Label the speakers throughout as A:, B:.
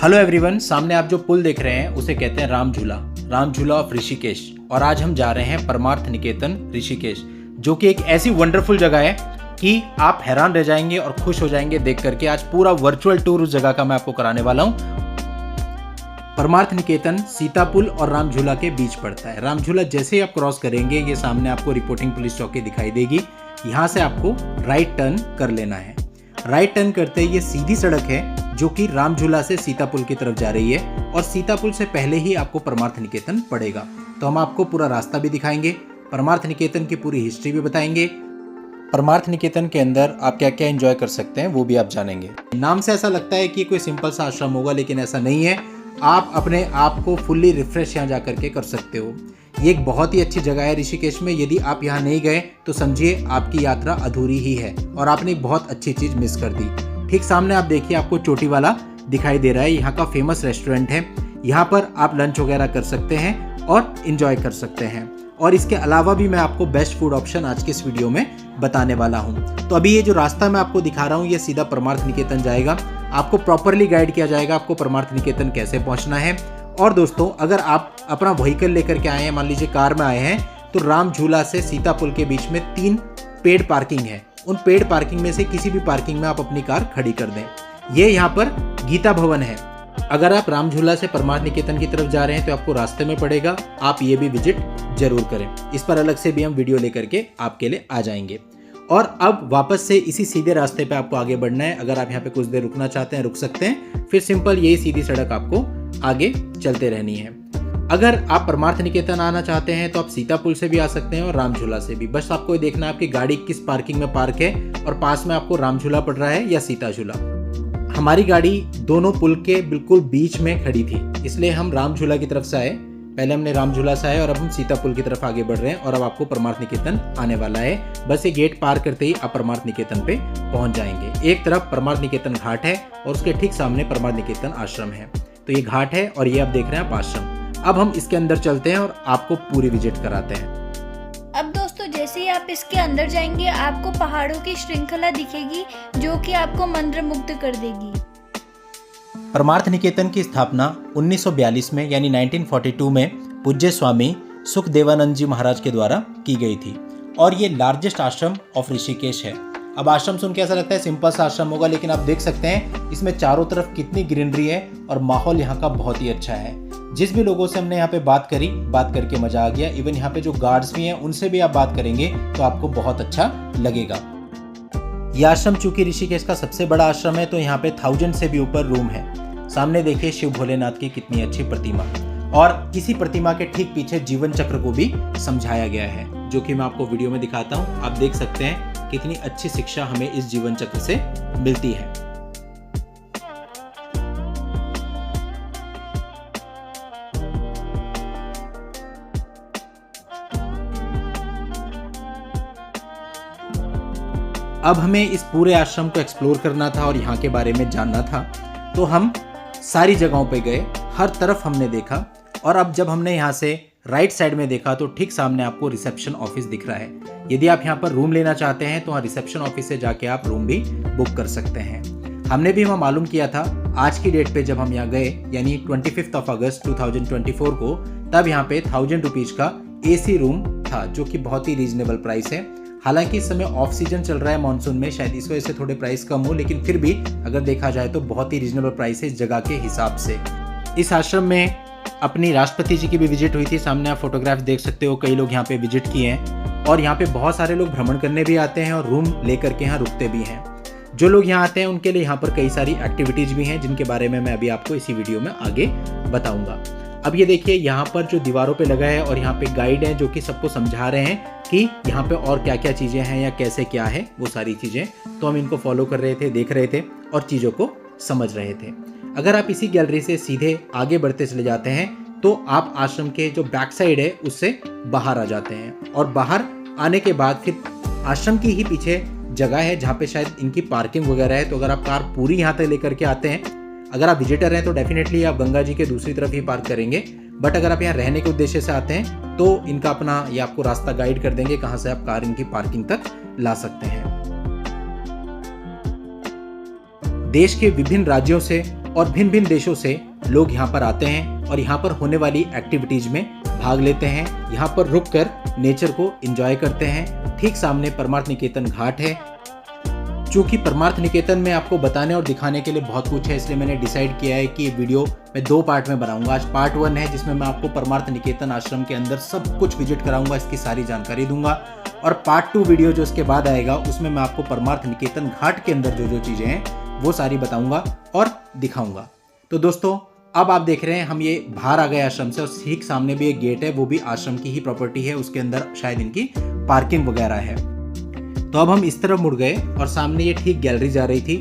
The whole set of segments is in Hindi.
A: हेलो एवरीवन, सामने आप जो पुल देख रहे हैं उसे कहते हैं राम झूला ऑफ ऋषिकेश। और आज हम जा रहे हैं परमार्थ निकेतन ऋषिकेश, जो कि एक ऐसी वंडरफुल जगह है कि आप हैरान रह जाएंगे और खुश हो जाएंगे देख करके। आज पूरा वर्चुअल टूर उस जगह का मैं आपको कराने वाला हूँ। परमार्थ निकेतन सीता पुल और राम झूला के बीच पड़ता है। राम झूला जैसे ही आप क्रॉस करेंगे, ये सामने आपको रिपोर्टिंग पुलिस चौकी दिखाई देगी। यहाँ से आपको राइट टर्न कर लेना है। राइट टर्न करते ही ये सीधी सड़क है जो कि राम झूला से सीता पुल की तरफ जा रही है, और सीता पुल से पहले ही आपको परमार्थ निकेतन पड़ेगा। तो हम आपको पूरा रास्ता भी दिखाएंगे, परमार्थ निकेतन की पूरी हिस्ट्री भी बताएंगे। परमार्थ निकेतन के अंदर आप क्या क्या एंजॉय कर सकते हैं वो भी आप जानेंगे। नाम से ऐसा लगता है कि कोई सिंपल सा आश्रम होगा, लेकिन ऐसा नहीं है। आप अपने आप को फुल्ली रिफ्रेश यहाँ जा करके कर सकते हो। ये एक बहुत ही अच्छी जगह है ऋषिकेश में। यदि आप यहाँ नहीं गए तो समझिए आपकी यात्रा अधूरी ही है और आपने एक बहुत अच्छी चीज़ मिस कर दी। ठीक सामने आप देखिए, आपको चोटी वाला दिखाई दे रहा है। यहाँ का फेमस रेस्टोरेंट है। यहाँ पर आप लंच वगैरह कर सकते हैं और इन्जॉय कर सकते हैं। और इसके अलावा भी मैं आपको बेस्ट फूड ऑप्शन आज के इस वीडियो में बताने वाला हूँ। तो अभी ये जो रास्ता मैं आपको दिखा रहा हूँ, ये सीधा परमार्थ निकेतन जाएगा। आपको प्रॉपरली गाइड किया जाएगा आपको परमार्थ निकेतन कैसे पहुँचना है। और दोस्तों, अगर आप अपना व्हीकल लेकर के आए हैं, मान लीजिए कार में आए हैं, तो राम झूला से सीता पुल के बीच में 3 पेड पार्किंग है। उन पेड पार्किंग में से किसी भी पार्किंग में आप अपनी कार खड़ी कर दें। ये यहाँ पर गीता भवन है। अगर आप राम झूला से परमार्थ निकेतन की तरफ जा रहे हैं तो आपको रास्ते में पड़ेगा। आप ये भी विजिट जरूर करें। इस पर अलग से भी हम वीडियो लेकर के आपके लिए आ जाएंगे। और अब वापस से इसी सीधे रास्ते पे आपको आगे बढ़ना है। अगर आप यहाँ पे कुछ देर रुकना चाहते हैं रुक सकते हैं, फिर सिंपल यही सीधी सड़क आपको आगे चलते रहनी है। अगर आप परमार्थ निकेतन आना चाहते हैं तो आप सीता पुल से भी आ सकते हैं और राम झूला से भी। बस आपको देखना है आपकी गाड़ी किस पार्किंग में पार्क है और पास में आपको राम झूला पड़ रहा है या सीता झूला। हमारी गाड़ी दोनों पुल के बिल्कुल बीच में खड़ी थी, इसलिए हम राम झूला की तरफ से आए। पहले हमने राम झूला से आए और अब हम सीता पुल की तरफ आगे बढ़ रहे हैं। और अब आपको परमार्थ निकेतन आने वाला है। बस ये गेट पार करते ही आप परमार्थ निकेतन पे पहुंच जाएंगे। एक तरफ परमार्थ निकेतन घाट है और उसके ठीक सामने परमार्थ निकेतन आश्रम है। तो ये घाट है और ये आप देख रहे हैं आप आश्रम। अब हम इसके अंदर चलते हैं और आपको पूरी विजिट कराते हैं।
B: अब दोस्तों, जैसे ही आप इसके अंदर जाएंगे आपको पहाड़ों की श्रृंखला दिखेगी जो कि आपको मंत्रमुग्ध कर देगी।
A: परमार्थ निकेतन की स्थापना 1942 में यानी 1942 में पूज्य स्वामी सुखदेवानंद जी महाराज के द्वारा की गई थी। और ये लार्जेस्ट आश्रम ऑफ ऋषिकेश है। अब आश्रम सुन के ऐसा लगता है सिंपल सा आश्रम होगा, लेकिन आप देख सकते हैं इसमें चारों तरफ कितनी ग्रीनरी है और माहौल यहाँ का बहुत ही अच्छा है। जिस भी लोगों से हमने यहाँ पे बात करी, बात करके मजा आ गया। इवन यहाँ पे जो गार्ड्स भी हैं उनसे भी आप बात करेंगे तो आपको बहुत अच्छा लगेगा। यह आश्रम चूंकि ऋषिकेश का सबसे बड़ा आश्रम है तो यहाँ पे 1000 से भी ऊपर रूम है। सामने देखिए शिव भोलेनाथ की कितनी अच्छी प्रतिमा, और इसी प्रतिमा के ठीक पीछे जीवन चक्र को भी समझाया गया है, जो कि मैं आपको वीडियो में दिखाता हूँ। आप देख सकते हैं कितनी अच्छी शिक्षा हमें इस जीवन चक्र से मिलती है। अब हमें इस पूरे आश्रम को एक्सप्लोर करना था और यहाँ के बारे में जानना था, तो हम सारी जगहों पे गए, हर तरफ हमने देखा। और अब जब हमने यहाँ से राइट साइड में देखा तो ठीक सामने आपको रिसेप्शन ऑफिस दिख रहा है। यदि आप यहाँ पर रूम लेना चाहते हैं तो रिसेप्शन ऑफिस से जाके आप रूम भी बुक कर सकते हैं। हमने भी वहाँ मालूम किया था आज की डेट पे जब हम यहाँ गए, यानी 25 अगस्त 2024 को, तब यहाँ पे 1000 रुपीज का AC रूम था, जो कि बहुत ही रीजनेबल प्राइस है। हालांकि इस समय ऑफ सीजन चल रहा है मानसून में, शायद इस वजह से थोड़े प्राइस कम हो, लेकिन फिर भी अगर देखा जाए तो बहुत ही रीजनेबल प्राइस है इस जगह के हिसाब से। इस आश्रम में अपनी राष्ट्रपति जी की भी विजिट हुई थी। सामने आप फोटोग्राफ देख सकते हो, कई लोग यहाँ पे विजिट किए हैं। और यहाँ पे बहुत सारे लोग भ्रमण करने भी आते हैं और रूम लेकर के यहाँ रुकते भी हैं। जो लोग यहाँ आते हैं उनके लिए यहाँ पर कई सारी एक्टिविटीज भी हैं, जिनके बारे में मैं अभी आपको इसी वीडियो में आगे बताऊंगा। अब ये देखिए यहाँ पर जो दीवारों पे लगा है और यहाँ पे गाइड है जो कि सबको समझा रहे हैं कि यहाँ पे और क्या क्या चीज़ें हैं या कैसे क्या है वो सारी चीज़ें। तो हम इनको फॉलो कर रहे थे, देख रहे थे और चीज़ों को समझ रहे थे। अगर आप इसी गैलरी से सीधे आगे बढ़ते चले जाते हैं तो आप आश्रम के जो बैक साइड है उससे बाहर आ जाते हैं। और बाहर आने के बाद फिर आश्रम की ही पीछे जगह है जहाँ पे शायद इनकी पार्किंग वगैरह है। तो अगर आप कार पूरी यहाँ तक लेकर के आते हैं, अगर आप विजिटर हैं तो डेफिनेटली आप गंगा जी के दूसरी तरफ ही पार्क करेंगे। बट अगर आप यहाँ रहने के उद्देश्य से आते हैं तो इनका अपना ये आपको रास्ता गाइड कर देंगे कहाँ से आप कार इनकी पार्किंग तक ला सकते हैं। देश के विभिन्न राज्यों से और भिन्न भिन्न देशों से लोग यहाँ पर आते हैं और यहाँ पर होने वाली एक्टिविटीज में भाग लेते हैं। यहाँ पर रुककर नेचर को एंजॉय करते हैं। ठीक सामने परमार्थ निकेतन घाट है। चूँकि परमार्थ निकेतन में आपको बताने और दिखाने के लिए बहुत कुछ है, इसलिए मैंने डिसाइड किया है कि ये वीडियो मैं 2 पार्ट में बनाऊंगा। आज पार्ट 1 है जिसमें मैं आपको परमार्थ निकेतन आश्रम के अंदर सब कुछ विजिट कराऊंगा, इसकी सारी जानकारी दूंगा। और पार्ट 2 वीडियो जो इसके बाद आएगा उसमें मैं आपको परमार्थ निकेतन घाट के अंदर जो जो चीज़ें हैं वो सारी बताऊंगा और दिखाऊंगा। तो दोस्तों अब आप देख रहे हैं हम ये बाहर आ गए आश्रम से और ठीक सामने भी एक गेट है, वो भी आश्रम की ही प्रॉपर्टी है। उसके अंदर शायद इनकी पार्किंग वगैरह है। तो अब हम इस तरफ मुड़ गए और सामने ये ठीक गैलरी जा रही थी।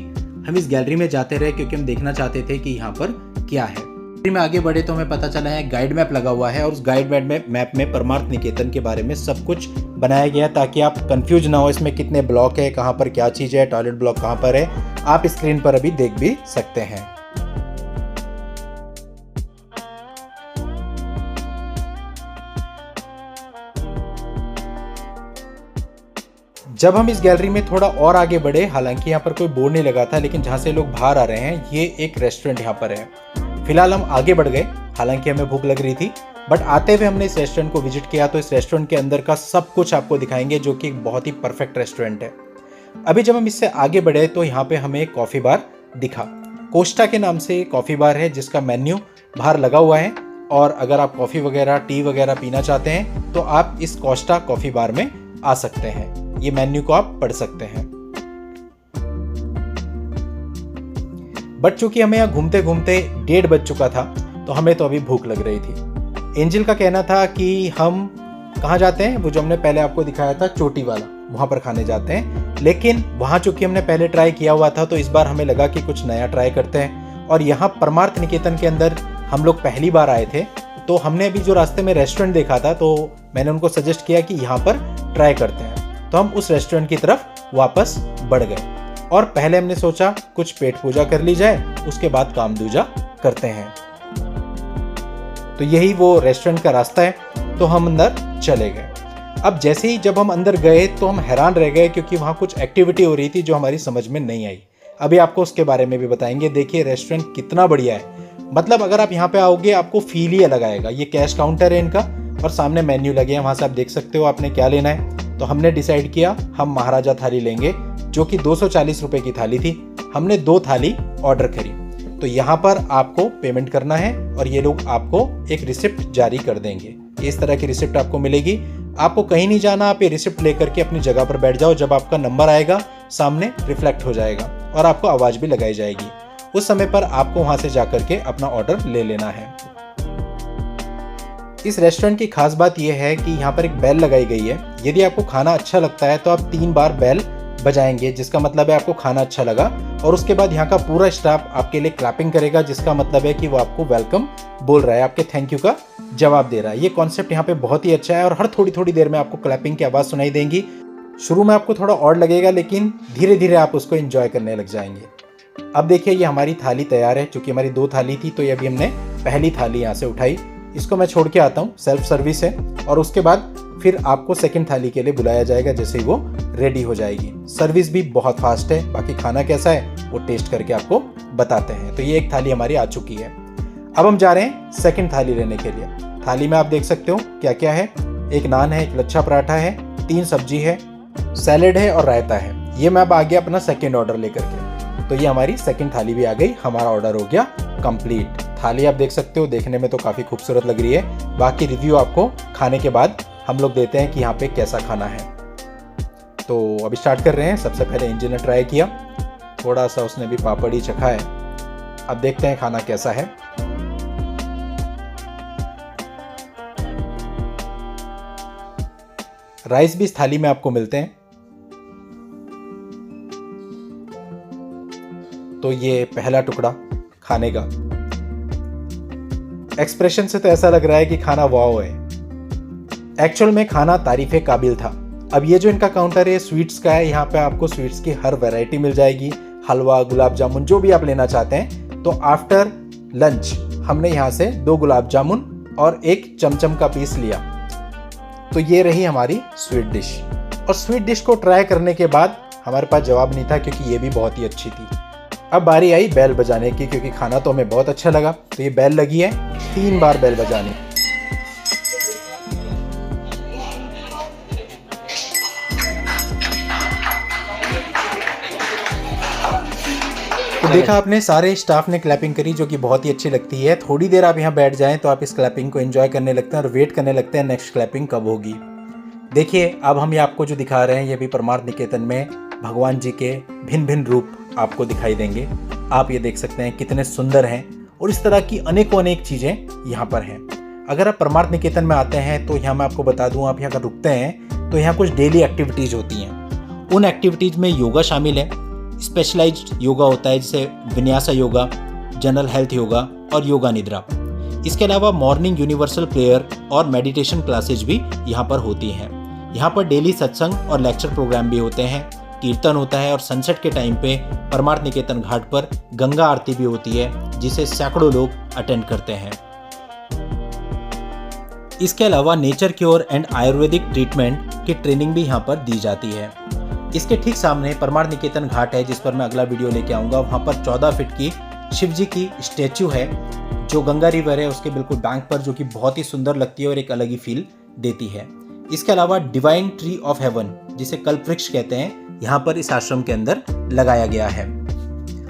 A: हम इस गैलरी में जाते रहे क्योंकि हम देखना चाहते थे कि यहाँ पर क्या है। गैलरी में आगे बढ़े तो हमें पता चला है गाइड मैप लगा हुआ है और उस गाइड मैप में परमार्थ निकेतन के बारे में सब कुछ बनाया गया ताकि आप कंफ्यूज ना हो इसमें कितने ब्लॉक है, कहाँ पर क्या चीज़ है, टॉयलेट ब्लॉक कहाँ पर है। आप स्क्रीन पर अभी देख भी सकते हैं। जब हम इस गैलरी में थोड़ा और आगे बढ़े, हालांकि यहाँ पर कोई बोर्ड नहीं लगा था, लेकिन जहाँ से लोग बाहर आ रहे हैं ये एक रेस्टोरेंट यहाँ पर है। फिलहाल हम आगे बढ़ गए, हालांकि हमें भूख लग रही थी, बट आते हुए हमने इस रेस्टोरेंट को विजिट किया। तो इस रेस्टोरेंट के अंदर का सब कुछ आपको दिखाएंगे जो कि एक बहुत ही परफेक्ट रेस्टोरेंट है। अभी जब हम इससे आगे बढ़े तो यहाँ पे हमें एक कॉफ़ी बार दिखा। कोस्टा के नाम से कॉफ़ी बार है जिसका मेन्यू बाहर लगा हुआ है और अगर आप कॉफ़ी वगैरह टी वगैरह पीना चाहते हैं तो आप इस कोस्टा कॉफ़ी बार में आ सकते हैं। ये मेन्यू को आप पढ़ सकते हैं। बट चूंकि हमें यहाँ घूमते घूमते 1:30 बज चुका था तो हमें तो अभी भूख लग रही थी। एंजल का कहना था कि हम कहाँ जाते हैं, वो जो हमने पहले आपको दिखाया था चोटी वाला, वहाँ पर खाने जाते हैं। लेकिन वहाँ चूंकि हमने पहले ट्राई किया हुआ था तो इस बार हमें लगा कि कुछ नया ट्राई करते हैं। और यहाँ परमार्थ निकेतन के अंदर हम लोग पहली बार आए थे तो हमने अभी जो रास्ते में रेस्टोरेंट देखा था तो मैंने उनको सजेस्ट किया कि यहाँ पर ट्राई करते हैं। तो हम उस रेस्टोरेंट की तरफ वापस बढ़ गए और पहले हमने सोचा कुछ पेट पूजा कर ली जाए, उसके बाद काम दूजा करते हैं। तो यही वो रेस्टोरेंट का रास्ता है। तो हम अंदर चले गए। अब जैसे ही जब हम अंदर गए तो हम हैरान रह गए क्योंकि वहाँ कुछ एक्टिविटी हो रही थी जो हमारी समझ में नहीं आई। अभी आपको उसके बारे में भी बताएंगे। देखिए रेस्टोरेंट कितना बढ़िया है, मतलब अगर आप यहाँ पे आओगे आपको फील ही अलग आएगा। ये कैश काउंटर है इनका और सामने मेन्यू लगे हैं, वहाँ से आप देख सकते हो आपने क्या लेना है। तो हमने डिसाइड किया हम महाराजा थाली लेंगे जो कि 240 रुपए की थाली थी। हमने 2 थाली ऑर्डर करी। तो यहाँ पर आपको पेमेंट करना है और ये लोग आपको एक रिसिप्ट जारी कर देंगे। इस तरह की रिसिप्ट आपको मिलेगी। आपको कहीं नहीं जाना, आप ये रिसिप्ट लेकर के अपनी जगह पर बैठ जाओ। जब आपका नंबर आएगा सामने रिफ्लेक्ट हो जाएगा और आपको आवाज़ भी लगाई जाएगी। उस समय पर आपको वहाँ से जाकर के अपना ऑर्डर ले लेना है। इस रेस्टोरेंट की खास बात यह है कि यहाँ पर एक बेल लगाई गई है। यदि आपको खाना अच्छा लगता है तो आप 3 बार बेल बजाएंगे, जिसका मतलब है आपको खाना अच्छा लगा। और उसके बाद यहाँ का पूरा स्टाफ आपके लिए क्लैपिंग करेगा, जिसका मतलब है कि वो आपको वेलकम बोल रहा है, आपके थैंक यू का जवाब दे रहा है। ये कॉन्सेप्ट यहाँ पे बहुत ही अच्छा है और हर थोड़ी थोड़ी देर में आपको क्लैपिंग की आवाज़ सुनाई देंगी। शुरू में आपको थोड़ा और लगेगा लेकिन धीरे धीरे आप उसको एंजॉय करने लग जाएंगे। अब देखिए ये हमारी थाली तैयार है। चूँकि हमारी 2 थाली थी तो ये अभी हमने पहली थाली यहाँ से उठाई। इसको मैं छोड़ के आता हूँ, सेल्फ सर्विस है। और उसके बाद फिर आपको सेकंड थाली के लिए बुलाया जाएगा जैसे ही वो रेडी हो जाएगी। सर्विस भी बहुत फास्ट है। बाकी खाना कैसा है वो टेस्ट करके आपको बताते हैं। तो ये एक थाली हमारी आ चुकी है। अब हम जा रहे हैं सेकंड थाली लेने के लिए। थाली में आप देख सकते हो क्या क्या है। एक नान है, एक लच्छा पराठा है, 3 सब्जी है, सैलेड है और रायता है। ये मैं अब आ गया अपना सेकंड ऑर्डर लेकर के। तो ये हमारी सेकंड थाली भी आ गई। हमारा ऑर्डर हो गया कंप्लीट। थाली आप देख सकते हो, देखने में तो काफ़ी खूबसूरत लग रही है। बाकी रिव्यू आपको खाने के बाद हम लोग देते हैं कि यहाँ पे कैसा खाना है। तो अभी स्टार्ट कर रहे हैं। सबसे पहले एंजल ने ट्राई किया, थोड़ा सा उसने भी पापड़ी चखा है। अब देखते हैं खाना कैसा है। राइस भी इस थाली में आपको मिलते हैं। तो ये पहला टुकड़ा खाने का। एक्सप्रेशन से तो ऐसा लग रहा है कि खाना वाव है। एक्चुअल में खाना तारीफे काबिल था। अब ये जो इनका काउंटर है स्वीट्स का है। यहाँ पे आपको स्वीट्स की हर वैरायटी मिल जाएगी, हलवा, गुलाब जामुन, जो भी आप लेना चाहते हैं। तो आफ्टर लंच हमने यहाँ से 2 गुलाब जामुन और 1 चमचम का पीस लिया। तो ये रही हमारी स्वीट डिश। और स्वीट डिश को ट्राई करने के बाद हमारे पास जवाब नहीं था क्योंकि ये भी बहुत ही अच्छी थी। अब बारी आई बेल बजाने की, क्योंकि खाना तो हमें बहुत अच्छा लगा। तो ये बेल लगी है, 3 बार बेल बजानी। तो देखा आपने, सारे स्टाफ ने क्लैपिंग करी, जो कि बहुत ही अच्छी लगती है। थोड़ी देर आप यहाँ बैठ जाएं तो आप इस क्लैपिंग को एंजॉय करने लगते हैं और वेट करने लगते हैं नेक्स्ट क्लैपिंग कब होगी। देखिए अब हम ये आपको जो दिखा रहे हैं, ये भी परमार्थ निकेतन में भगवान जी के भिन्न भिन्न रूप आपको दिखाई देंगे। आप ये देख सकते हैं कितने सुंदर हैं, और इस तरह की अनेकों अनेक चीज़ें यहाँ पर हैं। अगर आप परमार्थ निकेतन में आते हैं तो यहाँ मैं आपको बता दूँ, आप यहाँ अगर रुकते हैं तो यहाँ कुछ डेली एक्टिविटीज़ होती हैं। उन एक्टिविटीज़ में योगा शामिल है, स्पेशलाइज्ड योगा होता है जैसे विन्यासा योगा, जनरल हेल्थ योगा और योगा निद्रा। इसके अलावा मॉर्निंग यूनिवर्सल प्रेयर और मेडिटेशन क्लासेज भी यहाँ पर होती हैं। यहाँ पर डेली सत्संग और लेक्चर प्रोग्राम भी होते हैं, कीर्तन होता है, और सनसेट के टाइम पे परमार्थ निकेतन घाट पर गंगा आरती भी होती है, जिसे सैकड़ों लोग अटेंड करते हैं। इसके अलावा nature cure and Ayurvedic treatment की ट्रेनिंग भी यहाँ पर दी जाती है। इसके ठीक सामने परमार्थ निकेतन घाट है, जिस पर मैं अगला वीडियो लेके आऊँगा। वहाँ पर 14 फीट की शिव जी की स्टैचू है, जो गंगा रिवर है उसके बिल्कुल बैंक पर, जो कि बहुत ही सुंदर लगती है और एक अलग ही फील देती है। इसके अलावा डिवाइन ट्री ऑफ हेवन, जिसे कल्पवृक्ष कहते हैं, यहाँ पर इस आश्रम के अंदर लगाया गया है।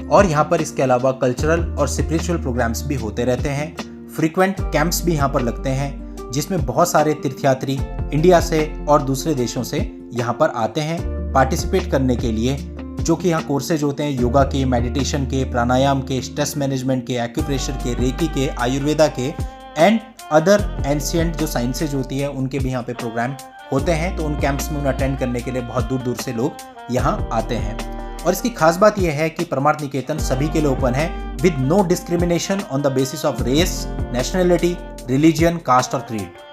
A: और यहाँ पर इसके अलावा कल्चरल और स्पिरिचुअल प्रोग्राम्स भी होते रहते हैं। फ्रीक्वेंट कैंप्स भी यहाँ पर लगते हैं, जिसमें बहुत सारे तीर्थयात्री इंडिया से और दूसरे देशों से यहाँ पर आते हैं पार्टिसिपेट करने के लिए, जो कि यहाँ कोर्सेज होते हैं योगा के, मेडिटेशन के, प्राणायाम के, स्ट्रेस मैनेजमेंट के, एक्यूप्रेशर के, रेकी के, आयुर्वेदा के एंड अदर एंशिएंट जो साइंसेज होती है उनके भी यहाँ पे प्रोग्राम होते हैं। तो उन कैंप्स में उन्हें अटेंड करने के लिए बहुत दूर दूर से लोग यहाँ आते हैं। और इसकी खास बात यह है कि परमार्थ निकेतन सभी के लिए ओपन है, with no discrimination on the basis of race, nationality, religion, caste और creed.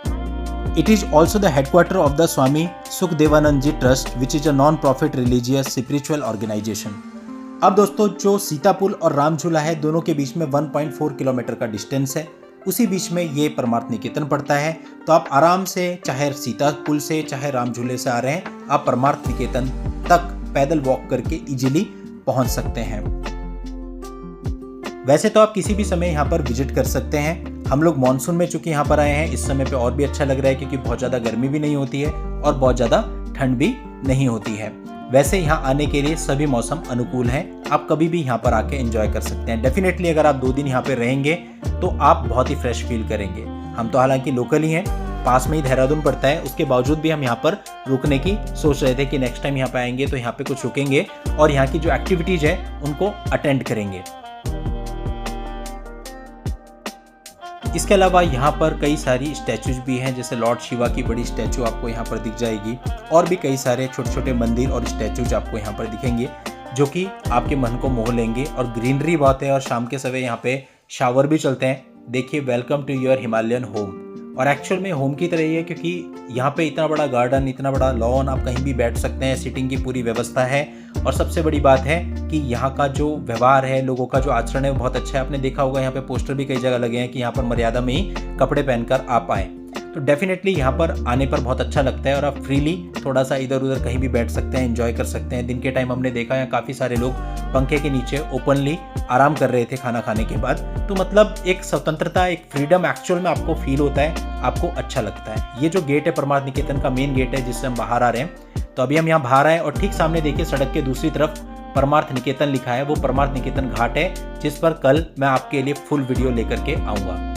A: It is also the headquarter of the Swami Sukhdevanand Ji Trust, which is a non-profit religious spiritual organization. अब दोस्तों, जो सीता पुल और राम झूला है, दोनों के बीच में 1.4 किलोमीटर का डिस्टेंस है। उसी बीच में ये परमार्थ निकेतन पड़ता है। तो आप आराम से, चाहे सीता पुल से चाहे राम झूले से आ रहे हैं, आप परमार्थ निकेतन तक पैदल वॉक करके इजीली पहुंच सकते हैं। वैसे तो आप किसी भी समय यहाँ पर विजिट कर सकते हैं। हम लोग मानसून में चूंकि यहाँ पर आए हैं, इस समय पे और भी अच्छा लग रहा है, क्योंकि बहुत ज़्यादा गर्मी भी नहीं होती है और बहुत ज़्यादा ठंड भी नहीं होती है। वैसे यहाँ आने के लिए सभी मौसम अनुकूल हैं, आप कभी भी यहाँ पर आके एंजॉय कर सकते हैं। डेफिनेटली अगर आप 2 दिन यहाँ पे रहेंगे तो आप बहुत ही फ्रेश फील करेंगे। हम तो हालांकि लोकल ही हैं, पास में ही देहरादून पड़ता है, उसके बावजूद भी हम यहाँ पर रुकने की सोच रहे थे कि नेक्स्ट टाइम यहाँ पे आएंगे तो यहाँ पे कुछ रुकेंगे और यहाँ की जो एक्टिविटीज़ है उनको अटेंड करेंगे। इसके अलावा यहाँ पर कई सारी स्टैचूज भी हैं, जैसे लॉर्ड शिवा की बड़ी स्टैचू आपको यहाँ पर दिख जाएगी, और भी कई सारे छोटे छोटे मंदिर और स्टैचूज आपको यहाँ पर दिखेंगे, जो कि आपके मन को मोह लेंगे। और ग्रीनरी बहुत है, और शाम के समय यहाँ पे शावर भी चलते हैं। देखिए, welcome to your Himalayan home. और एक्चुअल में होम की तरह ही है, क्योंकि यहाँ पे इतना बड़ा गार्डन, इतना बड़ा लॉन, आप कहीं भी बैठ सकते हैं, सीटिंग की पूरी व्यवस्था है। और सबसे बड़ी बात है कि यहाँ का जो व्यवहार है, लोगों का जो आचरण है वो बहुत अच्छा है। आपने देखा होगा यहाँ पे पोस्टर भी कई जगह लगे हैं कि यहाँ पर मर्यादा में ही कपड़े पहनकर आप आएँ। तो डेफिनेटली यहाँ पर आने पर बहुत अच्छा लगता है, और आप फ्रीली थोड़ा सा इधर उधर कहीं भी बैठ सकते हैं, एंजॉय कर सकते हैं। दिन के टाइम हमने देखा यहाँ काफ़ी सारे लोग पंखे के नीचे ओपनली आराम कर रहे थे खाना खाने के बाद। तो मतलब एक स्वतंत्रता, एक फ्रीडम एक्चुअल में आपको फील होता है, आपको अच्छा लगता है। ये जो गेट है परमार्थ निकेतन का मेन गेट है, जिससे हम बाहर आ रहे हैं। तो अभी हम यहाँ बाहर आए और ठीक सामने देखिए सड़क के दूसरी तरफ परमार्थ निकेतन लिखा है, वो परमार्थ निकेतन घाट है, जिस पर कल मैं आपके लिए फुल वीडियो लेकर के आऊँगा।